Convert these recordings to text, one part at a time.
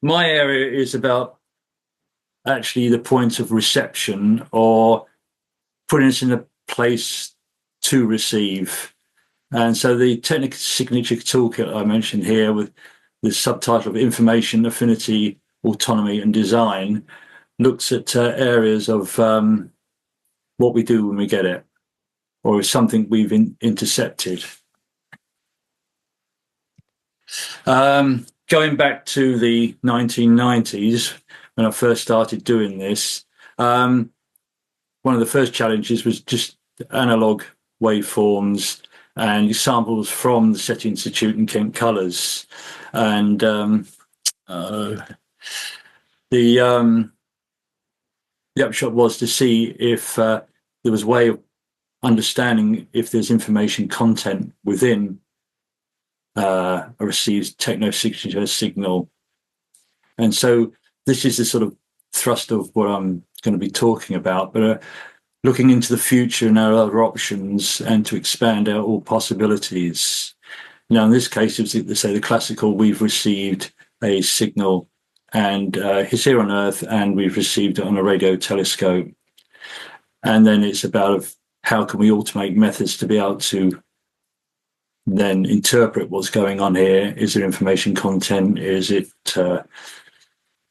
My area is about actually the point of reception, or putting us in a place to receive. And so the Technosignature Toolkit I mentioned here, with the subtitle of Information, Affinity, Autonomy and Design, looks at areas of what we do when we get it, or is something we've intercepted. Going back to the 1990s, when I first started doing this, one of the first challenges was just analog waveforms and samples from the SETI Institute and Kent Colors. And the upshot was to see if there was a way of understanding if there's information content within a received technosignature signal. And so this is the sort of thrust of what I'm going to be talking about, but looking into the future and our other options, and to expand out all possibilities. Now, in this case, it's the classical, we've received a signal and it's here on Earth, and we've received it on a radio telescope. And then it's about how can we automate methods to be able to then interpret what's going on here. Is there information content? Is it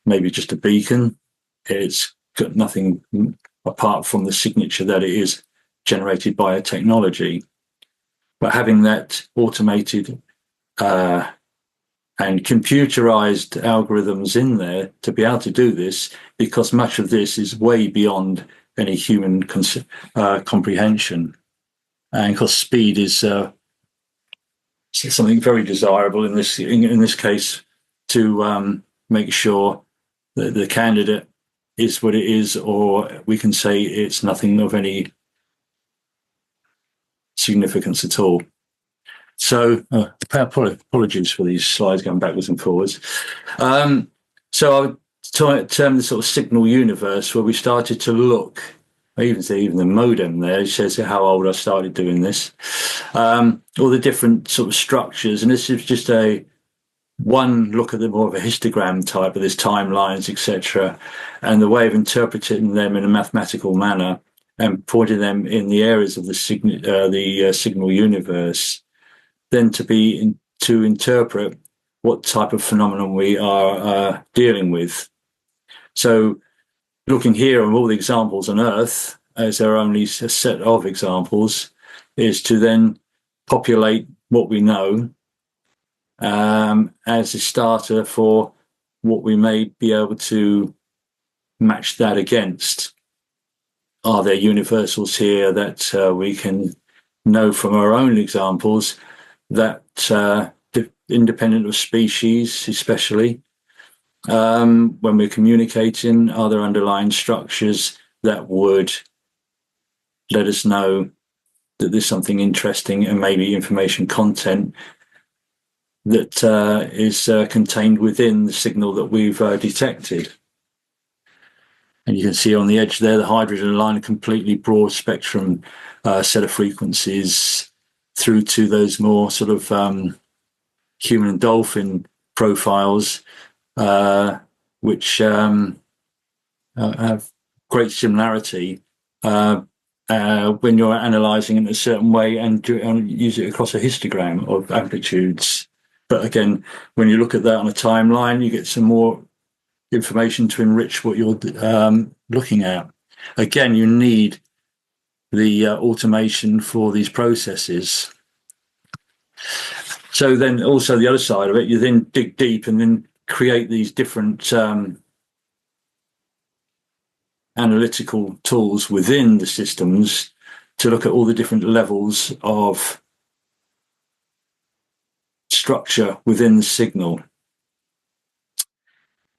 maybe just a beacon? It's got nothing apart from the signature that it is generated by a technology. But having that automated and computerized algorithms in there to be able to do this, because much of this is way beyond any human comprehension. And of course, speed is something very desirable in this case, to make sure that the candidate is what it is, or we can say it's nothing of any significance at all. So apologies for these slides going backwards and forwards. So I would term the sort of signal universe, where we started to look, even the modem there, it says how old I started doing this, all the different sort of structures. And this is just one look at the more of a histogram type, of this timelines, etc., and the way of interpreting them in a mathematical manner and pointing them in the areas of the signal universe, then to interpret what type of phenomenon we are dealing with. So looking here at all the examples on Earth, as there are only a set of examples, is to then populate what we know as a starter for what we may be able to match that against. Are there universals here that we can know from our own examples that, independent of species especially, when we're communicating, are there underlying structures that would let us know that there's something interesting and maybe information content that is contained within the signal that we've detected. And you can see on the edge there, the hydrogen line, a completely broad spectrum set of frequencies through to those more sort of human and dolphin profiles, which have great similarity when you're analysing in a certain way and use it across a histogram of amplitudes. But again, when you look at that on a timeline, you get some more information to enrich what you're looking at. Again, you need the automation for these processes. So then also the other side of it, you then dig deep and then create these different analytical tools within the systems to look at all the different levels of structure within the signal.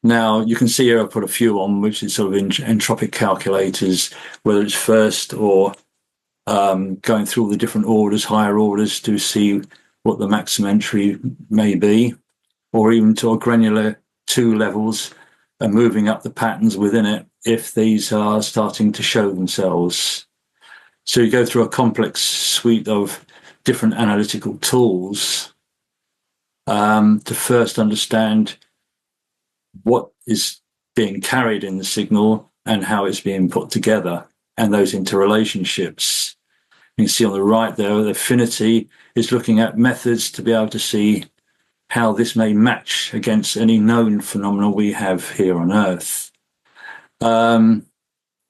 Now, you can see here I've put a few on, which is sort of entropic calculators, whether it's first or going through all the different orders, higher orders, to see what the maximum entry may be, or even to a granular 2 levels and moving up the patterns within it if these are starting to show themselves. So you go through a complex suite of different analytical tools to first understand what is being carried in the signal and how it's being put together, and those interrelationships. You can see on the right there, the affinity is looking at methods to be able to see how this may match against any known phenomena we have here on Earth. And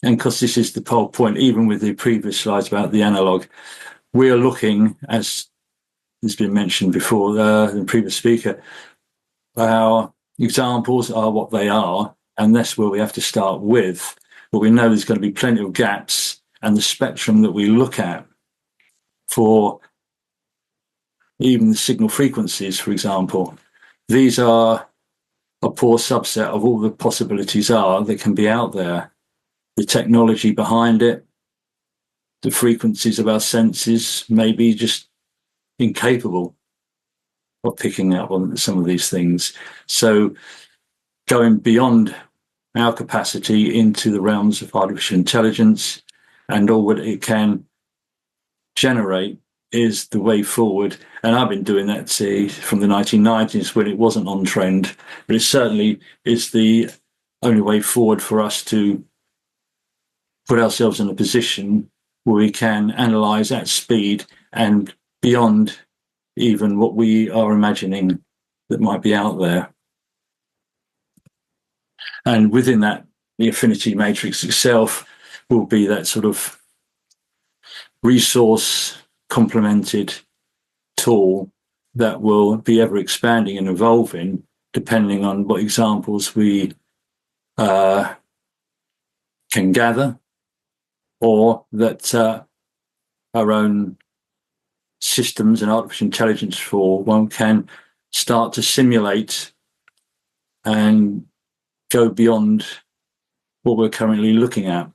because this is the whole point, even with the previous slides about the analog, we are looking, as has been mentioned before, the previous speaker, our examples are what they are, and that's where we have to start with. But we know there's going to be plenty of gaps, and the spectrum that we look at for even the signal frequencies, for example, these are a poor subset of all the possibilities that can be out there. The technology behind it, the frequencies of our senses may be just incapable of picking up on some of these things. So going beyond our capacity into the realms of artificial intelligence and all what it can generate is the way forward. And I've been doing that, say, from the 1990s when it wasn't on trend, but it certainly is the only way forward for us to put ourselves in a position where we can analyze at speed and beyond even what we are imagining that might be out there. And within that, the affinity matrix itself will be that sort of resource complemented tool that will be ever expanding and evolving depending on what examples we can gather, or that our own systems and artificial intelligence for one can start to simulate and go beyond what we're currently looking at.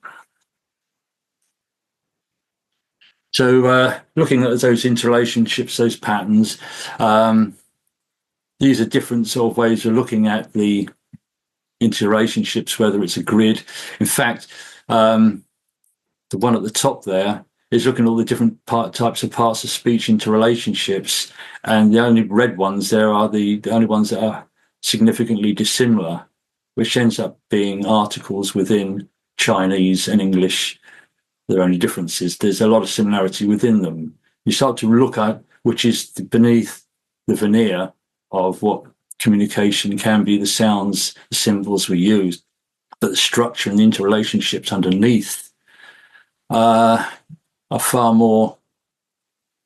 So looking at those interrelationships, those patterns, these are different sort of ways of looking at the interrelationships, whether it's a grid. In fact, the one at the top there is looking at all the different types of parts of speech interrelationships, and the only red ones there are the only ones that are significantly dissimilar, which ends up being articles within Chinese and English. There are only differences. There's a lot of similarity within them. You start to look at which is beneath the veneer of what communication can be, the sounds, the symbols we use, but the structure and the interrelationships underneath are far more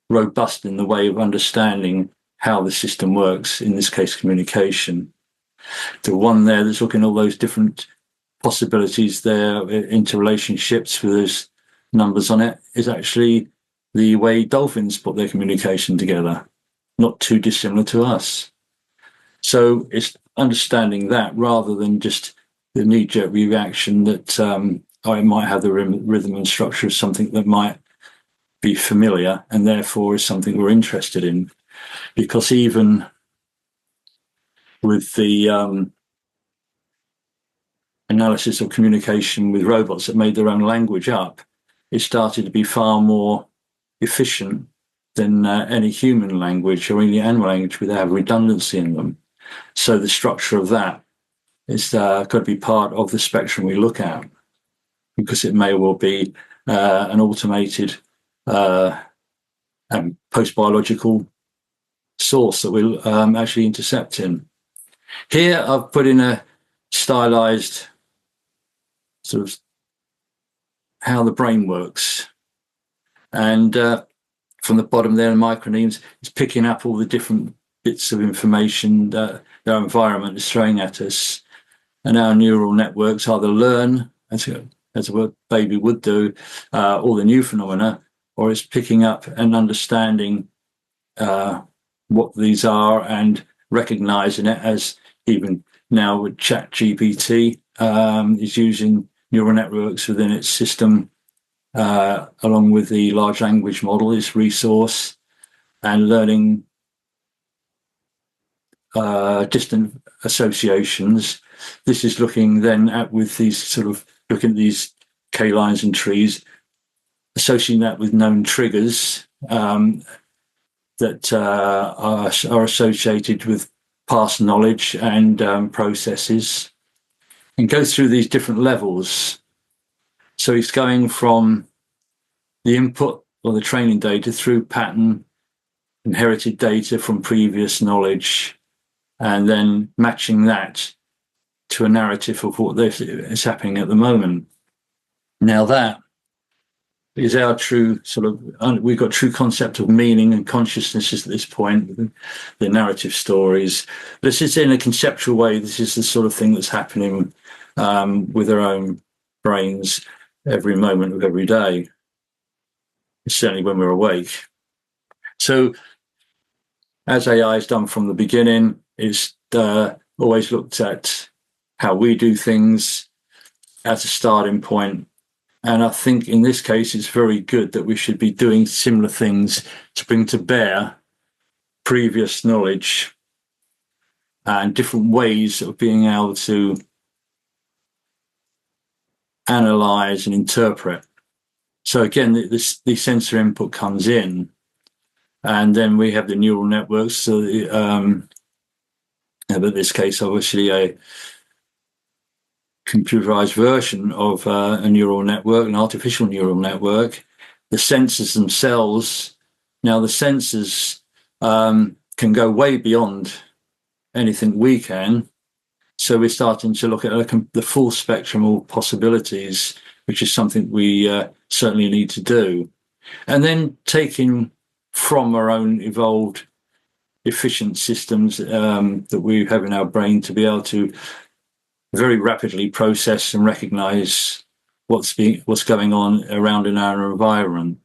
robust in the way of understanding how the system works, in this case, communication. The one there that's looking at all those different possibilities there, interrelationships with those numbers on it, is actually the way dolphins put their communication together, not too dissimilar to us. So it's understanding that rather than just the knee-jerk reaction that it might have the rhythm and structure of something that might be familiar and therefore is something we're interested in. Because even with the analysis of communication with robots that made their own language up, it started to be far more efficient than any human language or any animal language without have redundancy in them. So the structure of that is got to be part of the spectrum we look at, because it may well be an automated post-biological source that we'll actually intercept in. Here I've put in a stylized sort of how the brain works. And from the bottom there, the micronemes, it's picking up all the different bits of information that our environment is throwing at us. And our neural networks either learn, as a baby would do, all the new phenomena, or it's picking up and understanding what these are and recognizing it, as even now with ChatGPT is using neural networks within its system, along with the large language model, its resource, and learning distant associations. This is looking then at, with these sort of looking at these K lines and trees, associating that with known triggers that are associated with past knowledge and processes, and goes through these different levels. So it's going from the input or the training data through pattern, inherited data from previous knowledge, and then matching that to a narrative of what is happening at the moment. Now that is our true we've got true concept of meaning and consciousness at this point, the narrative stories. This is in a conceptual way, this is the sort of thing that's happening with our own brains every moment of every day, certainly when we're awake. So as AI is done from the beginning, it's always looked at how we do things as a starting point. And I think in this case, it's very good that we should be doing similar things to bring to bear previous knowledge and different ways of being able to analyze and interpret. So again, the sensor input comes in, and then we have the neural networks. So, but in this case, obviously a computerized version of a neural network, an artificial neural network. The sensors themselves, now the sensors can go way beyond anything we can. So we're starting to look at the full spectrum of possibilities, which is something we certainly need to do. And then taking from our own evolved, efficient systems that we have in our brain to be able to very rapidly process and recognize what's going on around in our environment.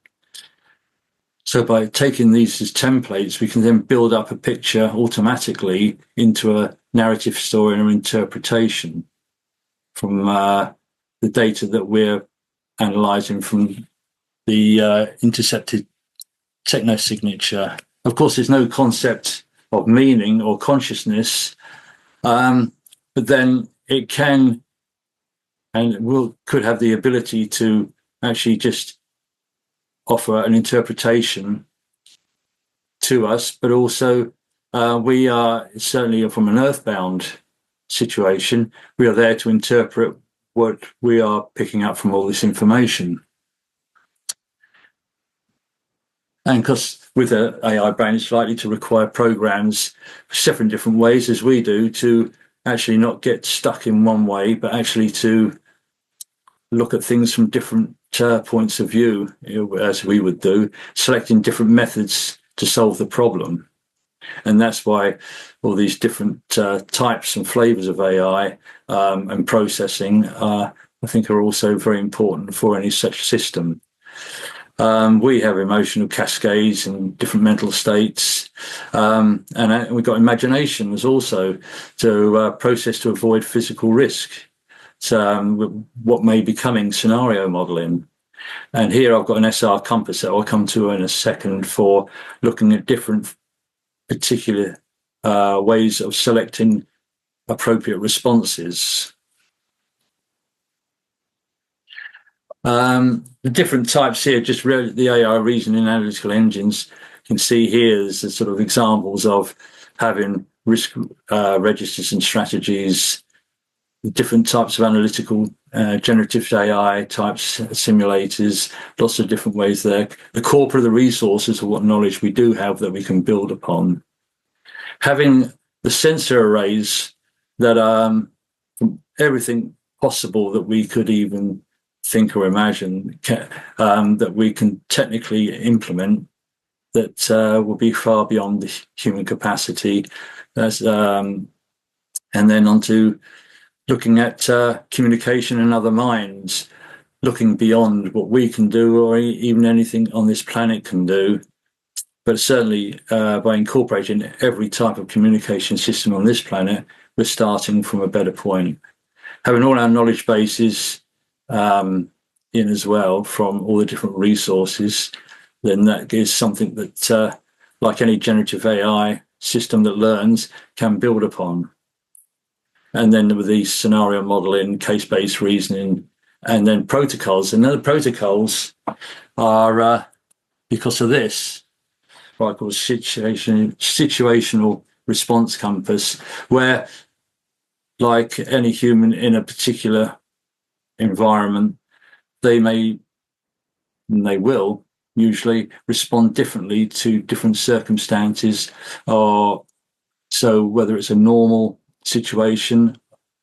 So by taking these as templates, we can then build up a picture automatically into a narrative story or interpretation from the data that we're analyzing from the intercepted Technosignature. Of course, there's no concept of meaning or consciousness, but then it can and could have the ability to actually just offer an interpretation to us, but also we are certainly from an earthbound situation, we are there to interpret what we are picking up from all this information. And because with an AI brain, it's likely to require programs several different ways, as we do, to actually not get stuck in one way, but actually to look at things from different points of view, as we would do, selecting different methods to solve the problem. And that's why all these different types and flavors of AI and processing, I think, are also very important for any such system. We have emotional cascades and different mental states, and we've got imaginations also to process to avoid physical risk. So what may be coming, scenario modeling. And here I've got an SR compass that I'll come to in a second for looking at different particular ways of selecting appropriate responses. The different types here, just really the AI reasoning analytical engines, you can see here there's the sort of examples of having risk registers and strategies, the different types of analytical generative AI types, simulators, lots of different ways there. The corpora of the resources of what knowledge we do have that we can build upon. Having the sensor arrays that from everything possible that we could even think or imagine that we can technically implement that will be far beyond the human capacity. And then onto looking at communication in other minds, looking beyond what we can do or even anything on this planet can do. But certainly by incorporating every type of communication system on this planet, we're starting from a better point. Having all our knowledge bases in as well from all the different resources, then that is something that, like any generative AI system that learns, can build upon. And then with the scenario modeling, case-based reasoning, and then protocols. And then the protocols are, because of this, what I call situational response compass, where, like any human in a particular environment, they may, and they will usually respond differently to different circumstances, or so whether it's a normal situation,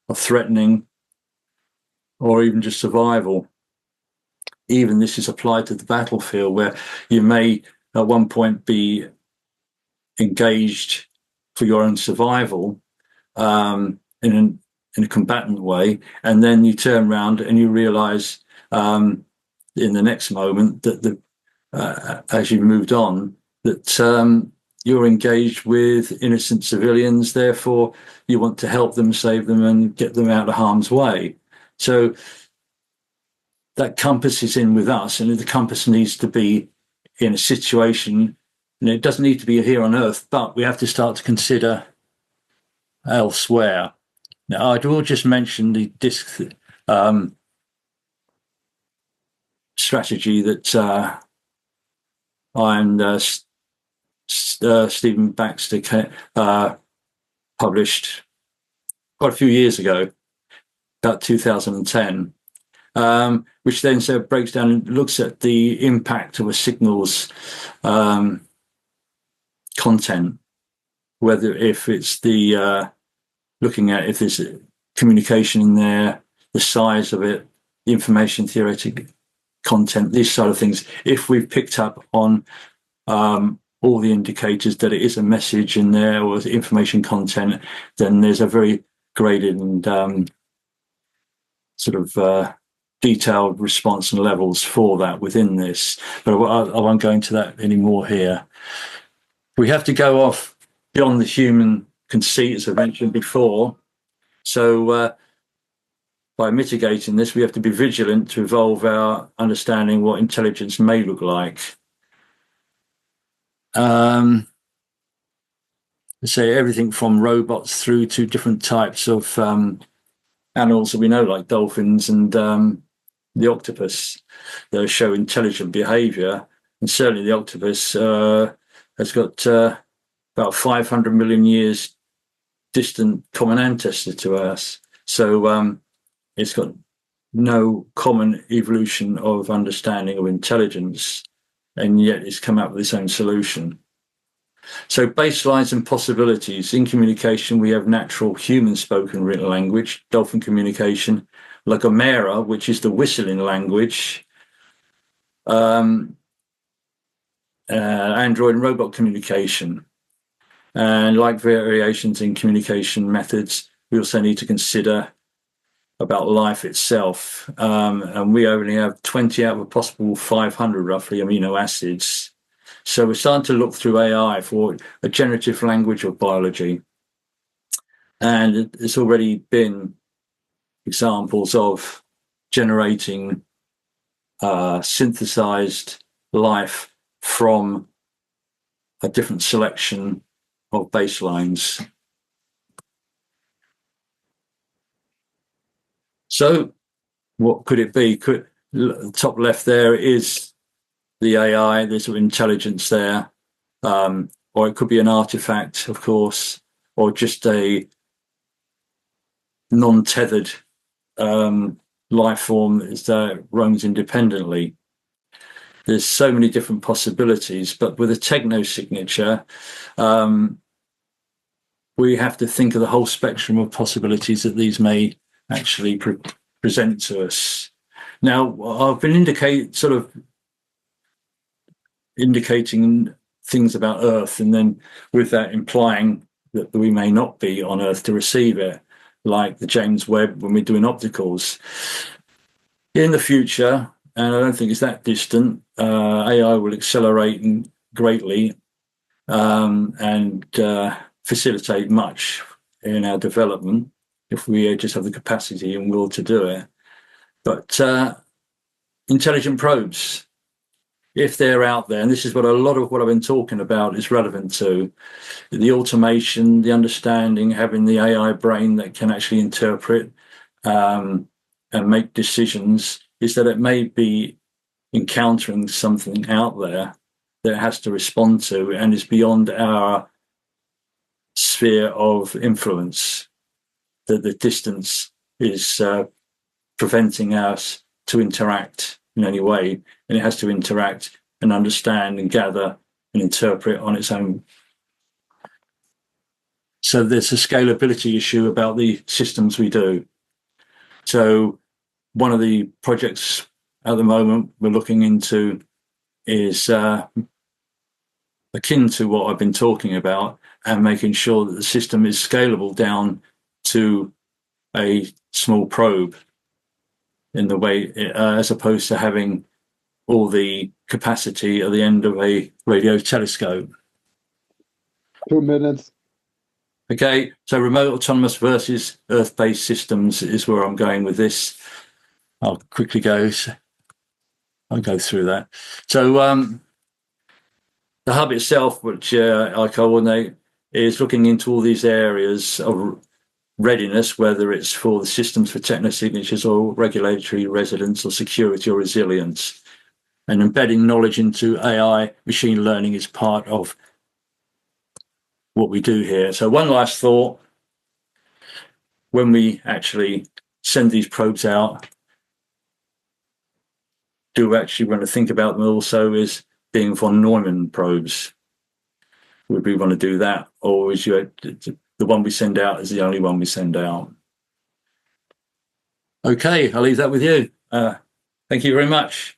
or threatening, or even just survival. Even this is applied to the battlefield, where you may at one point be engaged for your own survival in a combatant way, and then you turn around and you realize in the next moment that as you moved on, that you're engaged with innocent civilians, therefore you want to help them, save them, and get them out of harm's way. So that compass is in with us, and the compass needs to be in a situation, and it doesn't need to be here on Earth, but we have to start to consider elsewhere. Now, I will just mention the disk strategy that I and Stephen Baxter published quite a few years ago, about 2010, which then breaks down and looks at the impact of a signal's content, whether if it's the looking at if there's communication in there, the size of it, the information theoretic content, these sort of things. If we've picked up on all the indicators that it is a message in there or information content, then there's a very graded and sort of detailed response and levels for that within this. But I won't go into that anymore here. We have to go off beyond the human conceit, as I mentioned before. So by mitigating this, we have to be vigilant to evolve our understanding what intelligence may look like. Say everything from robots through to different types of animals that we know, like dolphins and the octopus, that show intelligent behavior. And certainly the octopus has got about 500 million years distant common ancestor to us. So it's got no common evolution of understanding of intelligence, and yet it's come up with its own solution. So baselines and possibilities. In communication, we have natural human spoken written language, dolphin communication, Lagomera, which is the whistling language, android and robot communication. And like variations in communication methods, we also need to consider about life itself. And we only have 20 out of a possible 500, roughly, amino acids. So we're starting to look through AI for a generative language of biology. And there's already been examples of generating synthesized life from a different selection of baselines. So what could it be? The top left there is the AI, there's sort of intelligence there, or it could be an artifact, of course, or just a non-tethered life form that roams independently. There's so many different possibilities, but with a technosignature, we have to think of the whole spectrum of possibilities that these may actually present to us. Now, I've been indicating things about Earth, and then with that implying that we may not be on Earth to receive it, like the James Webb when we're doing opticals. In the future, and I don't think it's that distant, AI will accelerate greatly and facilitate much in our development if we just have the capacity and will to do it. But intelligent probes, if they're out there, and this is what a lot of what I've been talking about is relevant to, the automation, the understanding, having the AI brain that can actually interpret and make decisions is that it may be encountering something out there that it has to respond to and is beyond our sphere of influence, that the distance is preventing us to interact in any way, and it has to interact and understand and gather and interpret on its own. So there's a scalability issue about the systems we do. So one of the projects at the moment we're looking into is akin to what I've been talking about, and making sure that the system is scalable down to a small probe in the way, as opposed to having all the capacity at the end of a radio telescope. 2 minutes. Okay, so remote autonomous versus Earth-based systems is where I'm going with this. I'll quickly go through that. So the hub itself, which I coordinate, is looking into all these areas of readiness, whether it's for the systems for technosignatures or regulatory residence or security or resilience. And embedding knowledge into AI, machine learning is part of what we do here. So one last thought, when we actually send these probes out, do we actually want to think about them also as being von Neumann probes? Would we want to do that, or is the one we send out is the only one we send out? Okay, I'll leave that with you. Thank you very much.